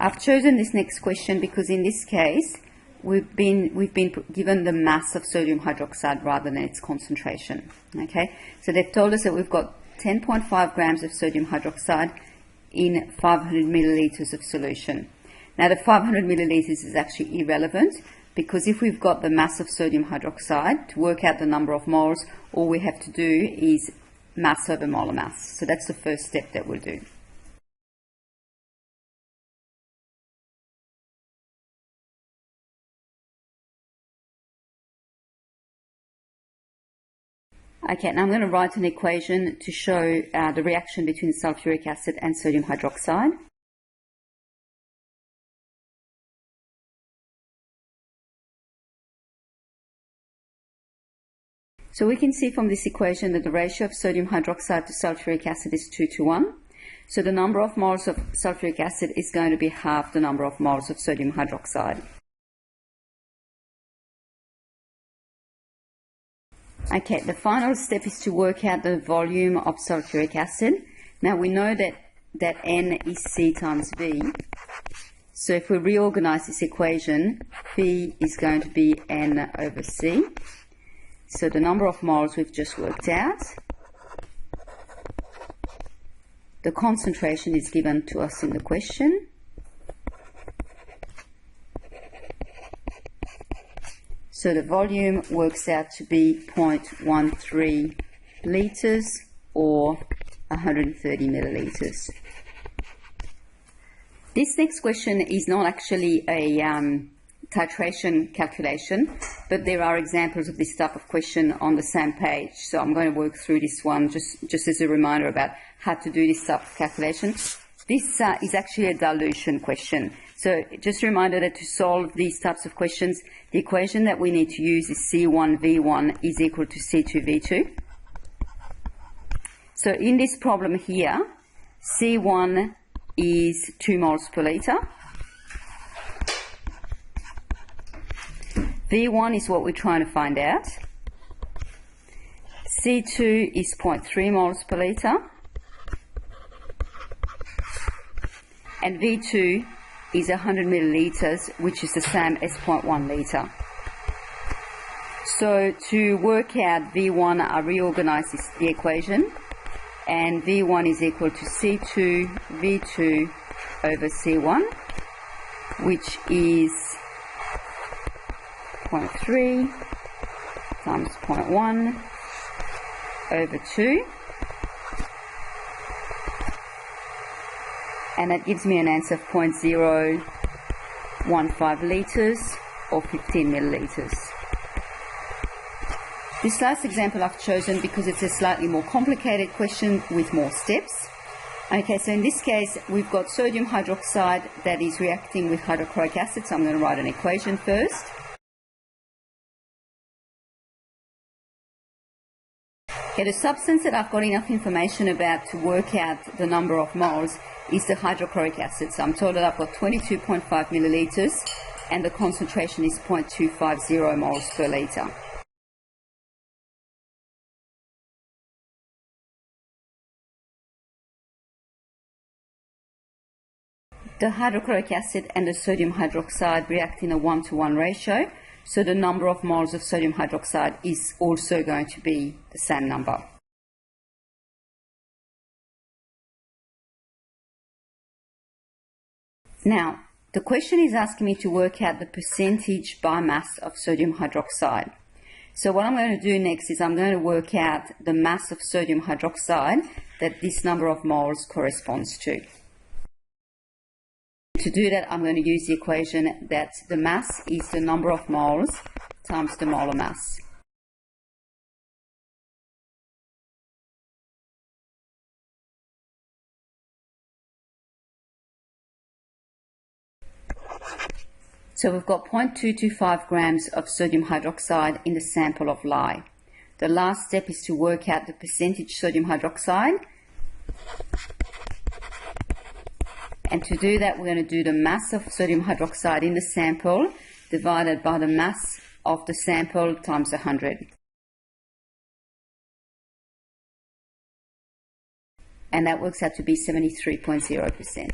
I've chosen this next question because in this case, we've been given the mass of sodium hydroxide rather than its concentration. Okay, so they've told us that we've got 10.5 grams of sodium hydroxide in 500 milliliters of solution. Now the 500 milliliters is actually irrelevant because if we've got the mass of sodium hydroxide, to work out the number of moles, all we have to do is mass over molar mass. So that's the first step that we'll do. Okay, now I'm going to write an equation to show the reaction between sulfuric acid and sodium hydroxide. So we can see from this equation that the ratio of sodium hydroxide to sulfuric acid is 2:1. So the number of moles of sulfuric acid is going to be half the number of moles of sodium hydroxide. Okay, the final step is to work out the volume of sulfuric acid. Now we know that N is C times V. So if we reorganize this equation, V is going to be N over C. So the number of moles we've just worked out. The concentration is given to us in the question. So the volume works out to be 0.13 litres or 130 millilitres. This next question is not actually a titration calculation, but there are examples of this type of question on the same page. So I'm going to work through this one just as a reminder about how to do this type of calculation. This is actually a dilution question. So just a reminder that to solve these types of questions, the equation that we need to use is C1V1 is equal to C2V2. So in this problem here, C1 is 2 moles per litre. V1 is what we're trying to find out. C2 is 0.3 moles per litre. And V2 is 100 millilitres, which is the same as 0.1 litre. So to work out V1, I reorganise the equation, and V1 is equal to C2 V2 over C1, which is 0.3 times 0.1 over 2. And that gives me an answer of 0.015 litres or 15 millilitres. This last example I've chosen because it's a slightly more complicated question with more steps. Okay, so in this case we've got sodium hydroxide that is reacting with hydrochloric acid, so I'm going to write an equation first. Okay, the substance that I've got enough information about to work out the number of moles is the hydrochloric acid. So I'm told that I've got 22.5 millilitres and the concentration is 0.250 moles per litre. The hydrochloric acid and the sodium hydroxide react in a 1:1 ratio, so the number of moles of sodium hydroxide is also going to be the same number. Now, the question is asking me to work out the percentage by mass of sodium hydroxide. So what I'm going to do next is I'm going to work out the mass of sodium hydroxide that this number of moles corresponds to. To do that, I'm going to use the equation that the mass is the number of moles times the molar mass. So we've got 0.225 grams of sodium hydroxide in the sample of lye. The last step is to work out the percentage sodium hydroxide. And to do that, we're going to do the mass of sodium hydroxide in the sample divided by the mass of the sample times 100. And that works out to be 73.0%.